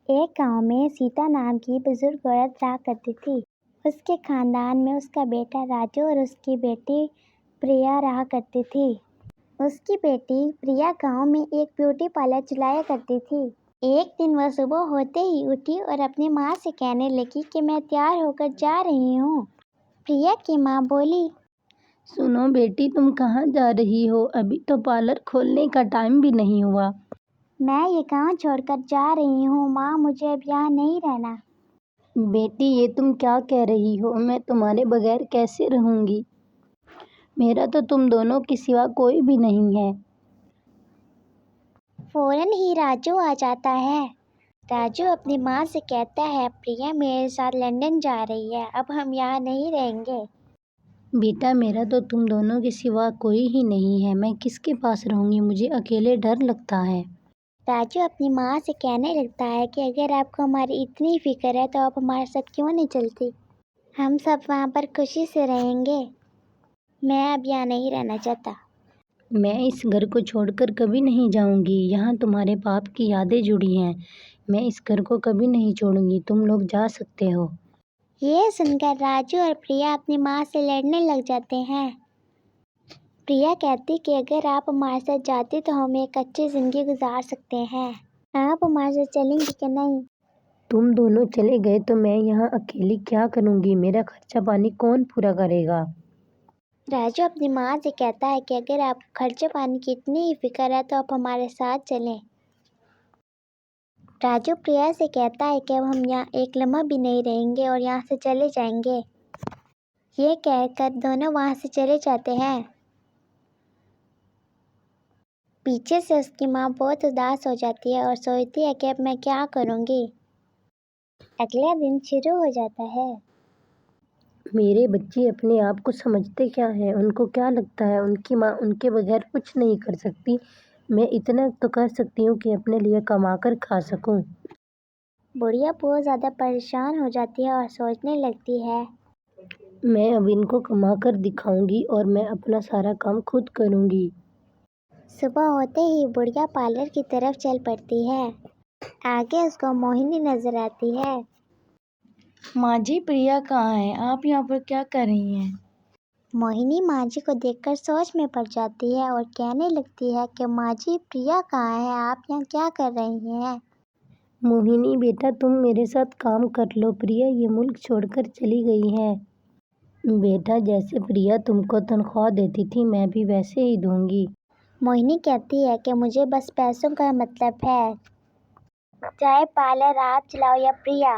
ایک گاؤں میں سیتا نام کی بزرگ عورت رہا کرتی تھی۔ اس کے خاندان میں اس کا بیٹا راجو اور اس کی بیٹی پریا رہا کرتی تھی۔ اس کی بیٹی پریا گاؤں میں ایک بیوٹی پارلر چلایا کرتی تھی۔ ایک دن وہ صبح ہوتے ہی اٹھی اور اپنی ماں سے کہنے لگی کہ میں تیار ہو کر جا رہی ہوں۔ پریا کی ماں بولی، سنو بیٹی، تم کہاں جا رہی ہو؟ ابھی تو پارلر کھولنے کا ٹائم بھی نہیں ہوا۔ میں یہ گاؤں چھوڑ کر جا رہی ہوں ماں، مجھے اب یہاں نہیں رہنا۔ بیٹی یہ تم کیا کہہ رہی ہو؟ میں تمہارے بغیر کیسے رہوں گی؟ میرا تو تم دونوں کے سوا کوئی بھی نہیں ہے۔ فوراً ہی راجو آ جاتا ہے۔ راجو اپنی ماں سے کہتا ہے، پریا میرے ساتھ لندن جا رہی ہے، اب ہم یہاں نہیں رہیں گے۔ بیٹا میرا تو تم دونوں کے سوا کوئی ہی نہیں ہے، میں کس کے پاس رہوں گی؟ مجھے اکیلے ڈر لگتا ہے۔ راجو اپنی ماں سے کہنے لگتا ہے کہ اگر آپ کو ہماری اتنی فکر ہے تو آپ ہمارے ساتھ کیوں نہیں چلتی؟ ہم سب وہاں پر خوشی سے رہیں گے۔ میں اب یہاں نہیں رہنا چاہتا۔ میں اس گھر کو چھوڑ کر کبھی نہیں جاؤں گی۔ یہاں تمہارے باپ کی یادیں جڑی ہیں۔ میں اس گھر کو کبھی نہیں چھوڑوں گی۔ تم لوگ جا سکتے ہو۔ یہ سن کر راجو اور پریا اپنی ماں سے لڑنے لگ جاتے ہیں۔ پریا کہتی کہ اگر آپ ہمارے ساتھ جاتی تو ہم ایک اچھی زندگی گزار سکتے ہیں۔ آپ ہمارے ساتھ چلیں گی کہ نہیں؟ تم دونوں چلے گئے تو میں یہاں اکیلی کیا کروں گی؟ میرا خرچہ پانی کون پورا کرے گا؟ راجو اپنی ماں سے کہتا ہے کہ اگر آپ کو خرچے پانی کی اتنی ہی فکر ہے تو آپ ہمارے ساتھ چلیں۔ راجو پریا سے کہتا ہے کہ اب ہم یہاں ایک لمحہ بھی نہیں رہیں گے اور یہاں سے چلے جائیں گے۔ یہ کہہ کر دونوں وہاں سے چلے جاتے ہیں۔ پیچھے سے اس کی ماں بہت اداس ہو جاتی ہے اور سوچتی ہے کہ اب میں کیا کروں گی۔ اگلا دن شروع ہو جاتا ہے۔ میرے بچے اپنے آپ کو سمجھتے کیا ہیں؟ ان کو کیا لگتا ہے ان کی ماں ان کے بغیر کچھ نہیں کر سکتی؟ میں اتنا تو کر سکتی ہوں کہ اپنے لیے کما کر کھا سکوں۔ بڑھیا بہت زیادہ پریشان ہو جاتی ہے اور سوچنے لگتی ہے، میں اب ان کو کما کر دکھاؤں گی اور میں اپنا سارا کام خود کروں گی۔ صبح ہوتے ہی بڑھیا پارلر کی طرف چل پڑتی ہے۔ آگے اس کو موہنی نظر آتی ہے۔ ماں جی، پریا کہاں ہے؟ آپ یہاں پر کیا کر رہی ہیں؟ موہنی ماں جی کو دیکھ کر سوچ میں پڑ جاتی ہے اور کہنے لگتی ہے کہ ماں جی پریا کہاں ہے؟ آپ یہاں کیا کر رہی ہیں؟ موہنی بیٹا تم میرے ساتھ کام کر لو، پریا یہ ملک چھوڑ کر چلی گئی ہے۔ بیٹا جیسے پریا تم کو تنخواہ دیتی تھی میں بھی ویسے ہی دوں گی۔ موہنی کہتی ہے کہ مجھے بس پیسوں کا مطلب ہے، چاہے پارلر آپ چلاؤ یا پریا۔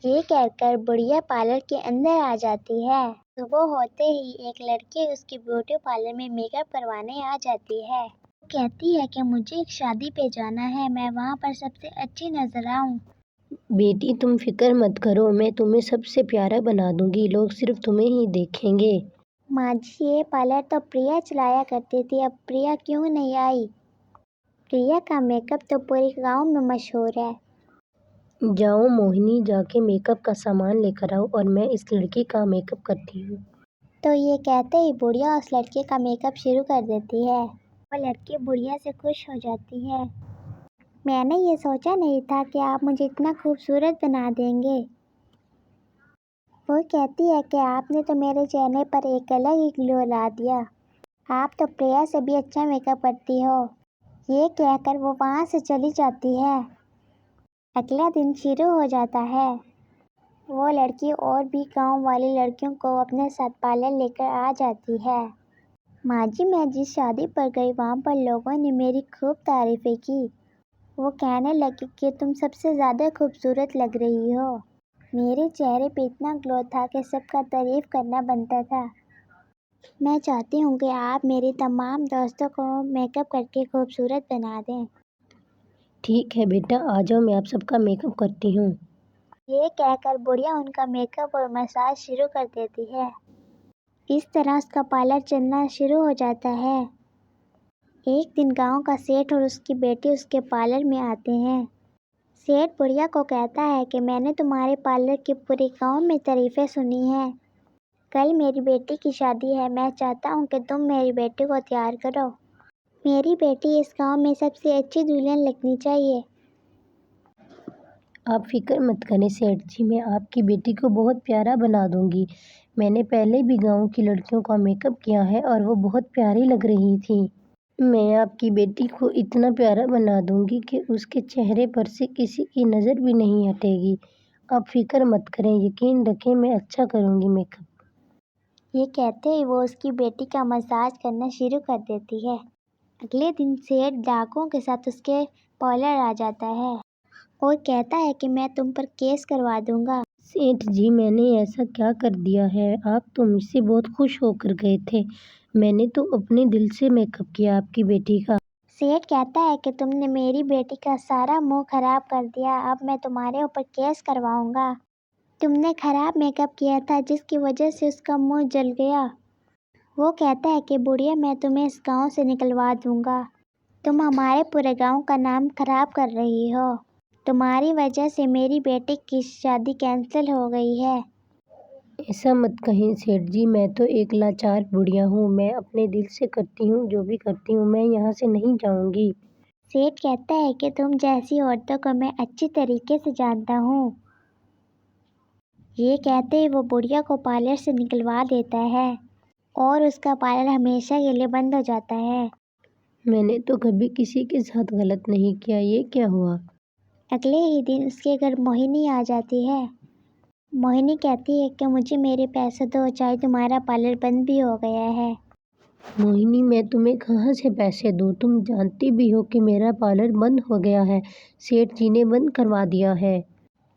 یہ کہہ کر بڑھیا پارلر کے اندر آ جاتی ہے۔ صبح ہوتے ہی ایک لڑکی اس کی بیوٹی پارلر میں میک اپ کروانے آ جاتی ہے۔ وہ کہتی ہے کہ مجھے ایک شادی پہ جانا ہے، میں وہاں پر سب سے اچھی نظر آؤں۔ بیٹی تم فکر مت کرو، میں تمہیں سب سے پیارا بنا دوں گی، لوگ صرف تمہیں ہی دیکھیں گے۔ ماں جی یہ پارلر تو پریا چلایا کرتی تھی، اب پریا کیوں نہیں آئی؟ پریا کا میک اپ تو پورے گاؤں میں مشہور ہے۔ جاؤ موہنی، جا کے میک اپ کا سامان لے کر آؤ اور میں اس لڑکی کا میک اپ کرتی ہوں۔ تو یہ کہتے ہی بڑھیا اس لڑکے کا میک اپ شروع کر دیتی ہے۔ وہ لڑکی بڑھیا سے خوش ہو جاتی ہے۔ میں نے یہ سوچا نہیں تھا کہ آپ مجھے اتنا خوبصورت بنا دیں گے۔ وہ کہتی ہے کہ آپ نے تو میرے چہرے پر ایک الگ ہی گلو لا دیا، آپ تو پریا سے بھی اچھا میک اپ کرتی ہو۔ یہ کہہ کر وہ وہاں سے چلی جاتی ہے۔ اگلا دن شروع ہو جاتا ہے۔ وہ لڑکی اور بھی گاؤں والی لڑکیوں کو اپنے ساتھ پارلر لے کر آ جاتی ہے۔ ماں جی میں جس شادی پر گئی وہاں پر لوگوں نے میری خوب تعریفیں کی۔ وہ کہنے لگے کہ تم سب سے زیادہ خوبصورت لگ رہی ہو۔ میرے چہرے پہ اتنا گلو تھا کہ سب کا تعریف کرنا بنتا تھا۔ میں چاہتی ہوں کہ آپ میری تمام دوستوں کو میک اپ کر کے خوبصورت بنا دیں۔ ٹھیک ہے بیٹا، آ جاؤ میں آپ سب کا میک اپ کرتی ہوں۔ یہ کہہ کر بڑھیا ان کا میک اپ اور مساج شروع کر دیتی ہے۔ اس طرح اس کا پارلر چلنا شروع ہو جاتا ہے۔ ایک دن گاؤں کا سیٹھ اور اس کی بیٹی اس کے پارلر میں آتے ہیں۔ سیٹھ بڑھیا کو کہتا ہے کہ میں نے تمہارے پارلر کی پورے گاؤں میں تعریفیں سنی ہیں۔ کل میری بیٹی کی شادی ہے، میں چاہتا ہوں کہ تم میری بیٹی کو تیار کرو۔ میری بیٹی اس گاؤں میں سب سے اچھی دلہن لگنی چاہیے۔ آپ فکر مت کریں سیٹھ جی، میں آپ کی بیٹی کو بہت پیارا بنا دوں گی۔ میں نے پہلے بھی گاؤں کی لڑکیوں کا میک اپ کیا ہے اور وہ بہت پیاری لگ رہی تھیں۔ میں آپ کی بیٹی کو اتنا پیارا بنا دوں گی کہ اس کے چہرے پر سے کسی کی نظر بھی نہیں ہٹے گی۔ آپ فکر مت کریں، یقین رکھیں میں اچھا کروں گی میک اپ۔ یہ کہتے ہی وہ اس کی بیٹی کا مساج کرنا شروع کر دیتی ہے۔ اگلے دن سیٹھ ڈاکوؤں کے ساتھ اس کے پارلر آ جاتا ہے اور کہتا ہے کہ میں تم پر کیس کروا دوں گا۔ سیٹھ جی، میں نے ایسا کیا کر دیا ہے؟ آپ تو مجھ سے بہت خوش ہو کر گئے تھے۔ میں نے تو اپنے دل سے میک اپ کیا آپ کی بیٹی کا۔ سیٹھ کہتا ہے کہ تم نے میری بیٹی کا سارا منہ خراب کر دیا، اب میں تمہارے اوپر کیس کرواؤں گا۔ تم نے خراب میک اپ کیا تھا جس کی وجہ سے اس کا منہ جل گیا۔ وہ کہتا ہے کہ بڑھیا میں تمہیں اس گاؤں سے نکلوا دوں گا، تم ہمارے پورے گاؤں کا نام خراب کر رہی ہو، تمہاری وجہ سے میری بیٹی کی شادی کینسل ہو گئی ہے۔ ایسا مت کہیں سیٹھ جی، میں تو ایک لاچار بڑھیا ہوں، میں اپنے دل سے کرتی ہوں جو بھی کرتی ہوں، میں یہاں سے نہیں جاؤں گی۔ سیٹھ کہتا ہے کہ تم جیسی عورتوں کو میں اچھی طریقے سے جانتا ہوں۔ یہ کہتے ہی وہ بڑھیا کو پارلر سے نکلوا دیتا ہے اور اس کا پارلر ہمیشہ کے لیے بند ہو جاتا ہے۔ میں نے تو کبھی کسی کے ساتھ غلط نہیں کیا، یہ کیا ہوا؟ اگلے ہی دن اس کے گھر موہنی آ جاتی ہے۔ موہنی کہتی ہے کہ مجھے میرے پیسے دو، چاہے تمہارا پارلر بند بھی ہو گیا ہے۔ موہنی، میں تمہیں کہاں سے پیسے دوں؟ تم جانتی بھی ہو کہ میرا پارلر بند ہو گیا ہے، سیٹھ جی نے بند کروا دیا ہے۔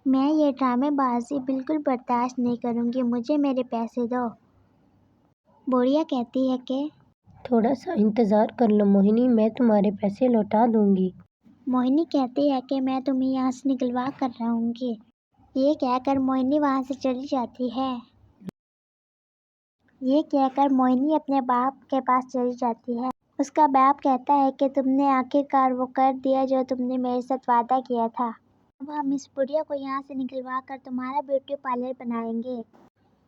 میں یہ ڈرامے بازی بالکل برداشت نہیں کروں گی، مجھے میرے پیسے دو۔ بڑھیا کہتی ہے کہ تھوڑا سا انتظار کر لو موہنی، میں تمہارے پیسے لوٹا دوں گی۔ موہنی کہتی ہے کہ میں تمہیں یہاں سے نکلوا کر رہوں گی۔ یہ کہہ کر موہنی وہاں سے چلی جاتی ہے۔ یہ کہہ کر موہنی اپنے باپ کے پاس چلی جاتی ہے۔ اس کا باپ کہتا ہے کہ تم نے آخرکار وہ کر دیا جو تم نے میرے ساتھ وعدہ کیا تھا۔ اب ہم اس بڑھیا کو یہاں سے نکلوا کر تمہارا بیوٹی پارلر بنائیں گے۔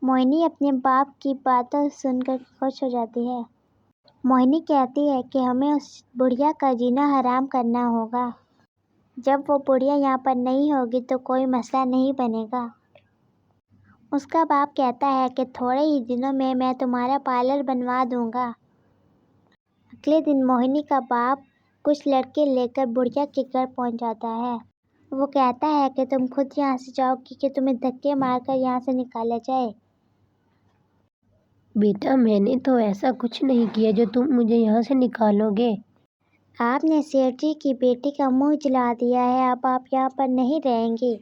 موہنی اپنے باپ کی باتوں سن کر خوش ہو جاتی ہے۔ موہنی کہتی ہے کہ ہمیں اس بڑھیا کا جینا حرام کرنا ہوگا۔ جب وہ بڑھیا یہاں پر نہیں ہوگی تو کوئی مسئلہ نہیں بنے گا۔ اس کا باپ کہتا ہے کہ تھوڑے ہی دنوں میں تمہارا پارلر بنوا دوں گا۔ اگلے دن موہنی کا باپ کچھ لڑکے لے کر بڑھیا کے گھر پہنچ جاتا ہے۔ وہ کہتا ہے کہ تم خود یہاں سے جاؤ کہ تمہیں دھکے مار کر یہاں سے نکالا جائے۔ بیٹا، میں نے تو ایسا کچھ نہیں کیا جو تم مجھے یہاں سے نکالو گے۔ آپ نے سیٹھ جی کی بیٹی کا منہ جلا دیا ہے، اب آپ یہاں پر نہیں رہیں گی،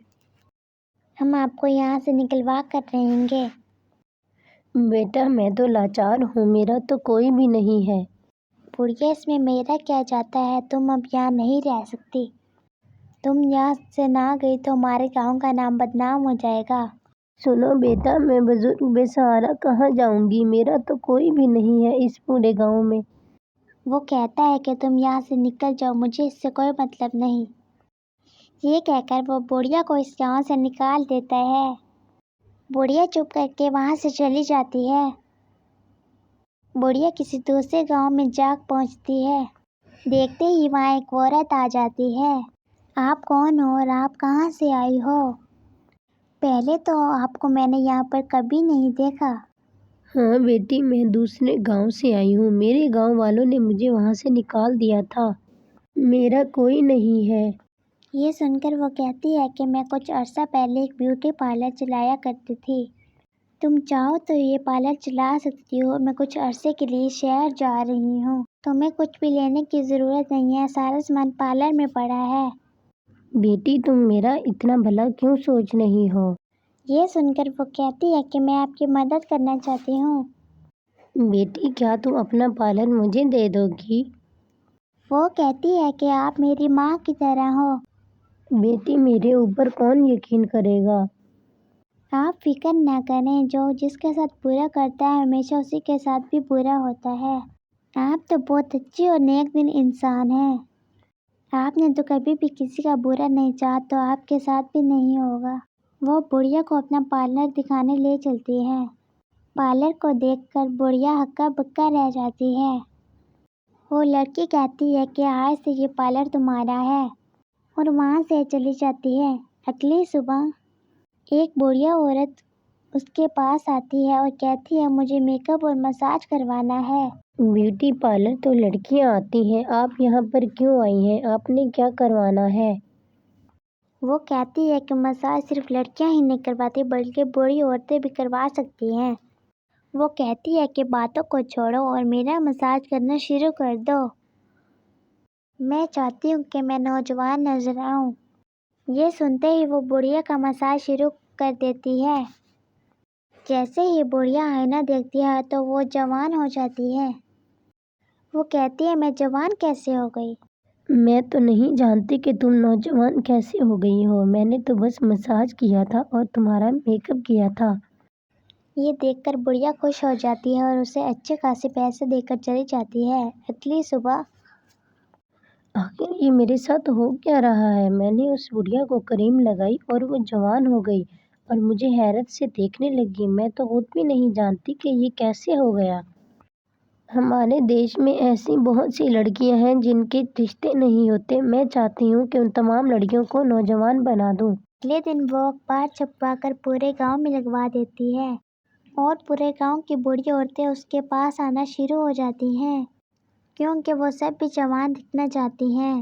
ہم آپ کو یہاں سے نکلوا کر رہیں گے۔ بیٹا، میں تو لاچار ہوں، میرا تو کوئی بھی نہیں ہے۔ بڑھیا، اس میں میرا کیا جاتا ہے، تم اب یہاں نہیں رہ سکتی، تم یہاں سے نہ گئی تو ہمارے گاؤں کا نام بدنام ہو جائے گا۔ سنو بیٹا، میں بزرگ بے سہارا کہاں جاؤں گی، میرا تو کوئی بھی نہیں ہے اس پورے گاؤں میں۔ وہ کہتا ہے کہ تم یہاں سے نکل جاؤ، مجھے اس سے کوئی مطلب نہیں۔ یہ کہہ کر وہ بڑھیا کو اس گاؤں سے نکال دیتا ہے۔ بڑھیا چپ کر کے وہاں سے چلی جاتی ہے۔ بڑھیا کسی دوسرے گاؤں میں جا پہنچتی ہے۔ دیکھتے ہی وہاں ایک عورت آ جاتی ہے۔ آپ کون ہو اور آپ کہاں سے آئی ہو؟ پہلے تو آپ کو میں نے یہاں پر کبھی نہیں دیکھا۔ ہاں بیٹی، میں دوسرے گاؤں سے آئی ہوں، میرے گاؤں والوں نے مجھے وہاں سے نکال دیا تھا، میرا کوئی نہیں ہے۔ یہ سن کر وہ کہتی ہے کہ میں کچھ عرصہ پہلے ایک بیوٹی پارلر چلایا کرتی تھی، تم چاہو تو یہ پارلر چلا سکتی ہو، میں کچھ عرصے کے لیے شہر جا رہی ہوں، تمہیں کچھ بھی لینے کی ضرورت نہیں ہے، سارا سامان پارلر میں پڑا ہے۔ بیٹی، تم میرا اتنا بھلا کیوں سوچ رہی ہو؟ یہ سن کر وہ کہتی ہے کہ میں آپ کی مدد کرنا چاہتی ہوں۔ بیٹی، کیا تم اپنا پارلر مجھے دے دو گی؟ وہ کہتی ہے کہ آپ میری ماں کی طرح ہو۔ بیٹی، میرے اوپر کون یقین کرے گا؟ آپ فکر نہ کریں، جو جس کے ساتھ برا کرتا ہے ہمیشہ اسی کے ساتھ بھی برا ہوتا ہے۔ آپ تو بہت اچھی اور نیک دل انسان ہیں، آپ نے تو کبھی بھی کسی کا برا نہیں چاہا، تو آپ کے ساتھ بھی نہیں ہوگا۔ وہ بڑھیا کو اپنا پارلر دکھانے لے چلتی ہے۔ پارلر کو دیکھ کر بڑھیا ہکا بکا رہ جاتی ہے۔ وہ لڑکی کہتی ہے کہ آج سے یہ پارلر تمہارا ہے اور وہاں سے چلی جاتی ہے۔ اگلی صبح ایک بوڑھیا عورت اس کے پاس آتی ہے اور کہتی ہے مجھے میک اپ اور مساج کروانا ہے۔ بیوٹی پارلر تو لڑکیاں آتی ہیں، آپ یہاں پر کیوں آئی ہیں؟ آپ نے کیا کروانا ہے؟ وہ کہتی ہے کہ مساج صرف لڑکیاں ہی نہیں کرواتی بلکہ بوڑھی عورتیں بھی کروا سکتی ہیں۔ وہ کہتی ہے کہ باتوں کو چھوڑو اور میرا مساج کرنا شروع کر دو۔ میں چاہتی ہوں کہ میں نوجوان نظر آؤں۔ یہ سنتے ہی وہ بڑھیا کا مساج شروع کر دیتی ہے۔ جیسے ہی بڑھیا آئینہ دیکھتی ہے تو وہ جوان ہو جاتی ہے۔ وہ کہتی ہے میں جوان کیسے ہو گئی؟ میں تو نہیں جانتی کہ تم نوجوان کیسے ہو گئی ہو، میں نے تو بس مساج کیا تھا اور تمہارا میک اپ کیا تھا۔ یہ دیکھ کر بڑھیا خوش ہو جاتی ہے اور اسے اچھے خاصے پیسے دے کر چلی جاتی ہے۔ اگلی صبح آخر یہ میرے ساتھ ہو کیا رہا ہے؟ میں نے اس بڑھیا کو کریم لگائی اور وہ جوان ہو گئی اور مجھے حیرت سے دیکھنے لگی۔ میں تو خود بھی نہیں جانتی کہ یہ کیسے ہو گیا۔ ہمارے دیش میں ایسی بہت سی لڑکیاں ہیں جن کے رشتے نہیں ہوتے۔ میں چاہتی ہوں کہ ان تمام لڑکیوں کو نوجوان بنا دوں۔ اگلے دن وہ اخبار چھپوا کر پورے گاؤں میں لگوا دیتی ہے اور پورے گاؤں کی بوڑھی عورتیں اس کے پاس آنا شروع ہو جاتی ہیں کیونکہ وہ سب بھی جوان دکھنا چاہتی ہیں۔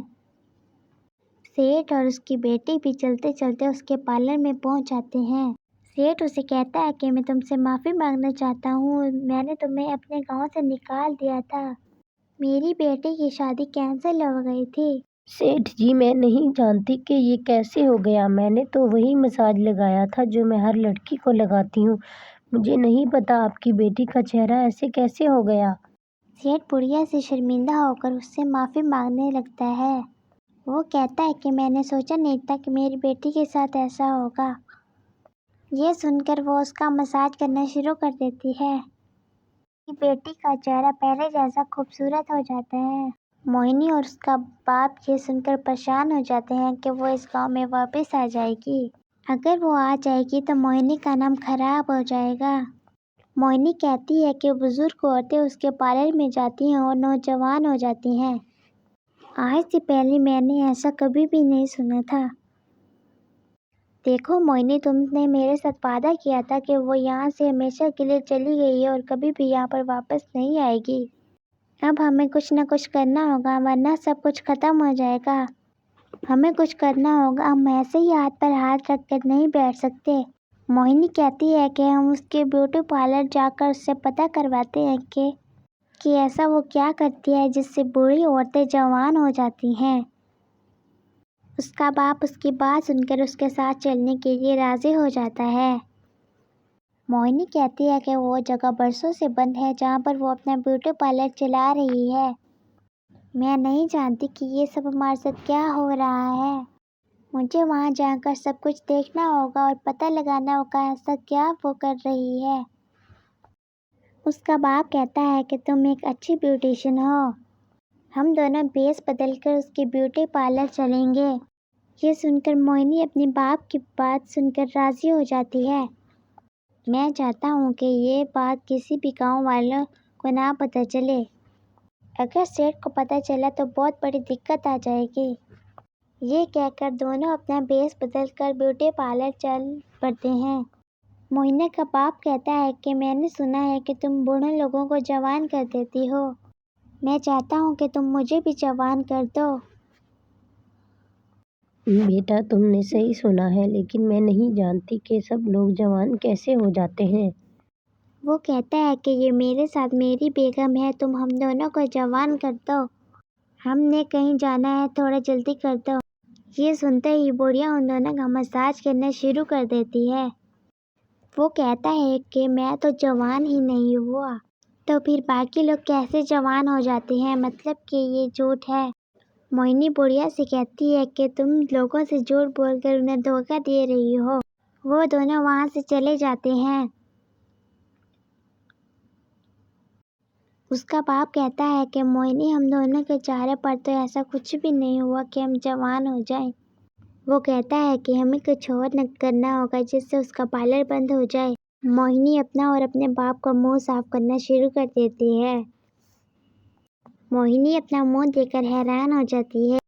سیٹھ اور اس کی بیٹی بھی چلتے چلتے اس کے پارلر میں پہنچ جاتے ہیں۔ سیٹھ اسے کہتا ہے کہ میں تم سے معافی مانگنا چاہتا ہوں، میں نے تمہیں اپنے گاؤں سے نکال دیا تھا، میری بیٹی کی شادی کینسل ہو گئی تھی۔ سیٹھ جی، میں نہیں جانتی کہ یہ کیسے ہو گیا۔ میں نے تو وہی مساج لگایا تھا جو میں ہر لڑکی کو لگاتی ہوں۔ مجھے نہیں پتا آپ کی بیٹی کا چہرہ ایسے کیسے ہو گیا۔ سیٹھ بڑھیا سے شرمندہ ہو کر اس سے معافی مانگنے لگتا ہے۔ وہ کہتا ہے کہ میں نے سوچا نہیں تھا کہ میری بیٹی کے ساتھ ایسا ہوگا۔ یہ سن کر وہ اس کا مساج کرنا شروع کر دیتی ہے۔ اس کی بیٹی کا چہرہ پہلے جیسا خوبصورت ہو جاتا ہے۔ موہنی اور اس کا باپ یہ سن کر پریشان ہو جاتے ہیں کہ وہ اس گاؤں میں واپس آ جائے گی۔ اگر وہ آ جائے گی تو موہنی کا نام خراب ہو جائے گا۔ موہنی کہتی ہے کہ بزرگ عورتیں اس کے پارلر میں جاتی ہیں اور نوجوان ہو جاتی ہیں۔ آج سے پہلے میں نے ایسا کبھی بھی نہیں سنا تھا۔ دیکھو موہنی، تم نے میرے ساتھ وعدہ کیا تھا کہ وہ یہاں سے ہمیشہ کے لیے چلی گئی ہے اور کبھی بھی یہاں پر واپس نہیں آئے گی۔ اب ہمیں کچھ نہ کچھ کرنا ہوگا ورنہ سب کچھ ختم ہو جائے گا۔ ہمیں کچھ کرنا ہوگا، ہم ایسے ہی ہاتھ پر ہاتھ رکھ کر نہیں بیٹھ سکتے۔ موہنی کہتی ہے کہ ہم اس کے بیوٹی پارلر جا کر اس سے پتہ کرواتے ہیں کہ ایسا وہ کیا کرتی ہے جس سے بوڑھی عورتیں جوان ہو جاتی ہیں۔ اس کا باپ اس کی بات سن کر اس کے ساتھ چلنے کے لیے راضی ہو جاتا ہے۔ موہنی کہتی ہے کہ وہ جگہ برسوں سے بند ہے جہاں پر وہ اپنا بیوٹی پارلر چلا رہی ہے۔ میں نہیں جانتی کہ یہ سب ہمارے ساتھ کیا ہو رہا ہے۔ مجھے وہاں جا کر سب کچھ دیکھنا ہوگا اور پتہ لگانا ہوگا ایسا کیا وہ کر رہی ہے۔ اس کا باپ کہتا ہے کہ تم ایک اچھی بیوٹیشین ہو، ہم دونوں بیس بدل کر اس کے بیوٹی پارلر چلیں گے۔ یہ سن کر موہنی اپنے باپ کی بات سن کر راضی ہو جاتی ہے۔ میں چاہتا ہوں کہ یہ بات کسی بھی گاؤں والوں کو نہ پتہ چلے۔ اگر سیٹھ کو پتہ چلا تو بہت بڑی دقت آ جائے گی۔ یہ کہہ کر دونوں اپنا بیس بدل کر بیوٹی پارلر چل پڑتے ہیں۔ موہنی کا باپ کہتا ہے کہ میں نے سنا ہے کہ تم بوڑھے لوگوں کو جوان کر دیتی ہو، میں چاہتا ہوں کہ تم مجھے بھی جوان کر دو۔ بیٹا، تم نے صحیح سنا ہے، لیکن میں نہیں جانتی کہ سب لوگ جوان کیسے ہو جاتے ہیں۔ وہ کہتا ہے کہ یہ میرے ساتھ میری بیگم ہے، تم ہم دونوں کو جوان کر دو، ہم نے کہیں جانا ہے، تھوڑا جلدی کر دو۔ یہ سنتے ہی بڑھیا ان دونوں کا مساج کرنا شروع کر دیتی ہے۔ وہ کہتا ہے کہ میں تو جوان ہی نہیں ہوا، تو پھر باقی لوگ کیسے جوان ہو جاتے ہیں، مطلب کہ یہ جھوٹ ہے۔ موہنی بڑھیا سے کہتی ہے کہ تم لوگوں سے جھوٹ بول کر انہیں دھوکہ دے رہی ہو۔ وہ دونوں وہاں سے چلے جاتے ہیں۔ اس کا باپ کہتا ہے کہ موہنی، ہم دونوں کے چہرے پر تو ایسا کچھ بھی نہیں ہوا کہ ہم جوان ہو جائیں۔ وہ کہتا ہے کہ ہمیں کچھ اور کرنا ہوگا جس سے اس کا پارلر بند ہو جائے۔ موہنی اپنا اور اپنے باپ کا منہ صاف کرنا شروع کر دیتی ہے۔ موہنی اپنا منہ دیکھ کر حیران ہو جاتی ہے۔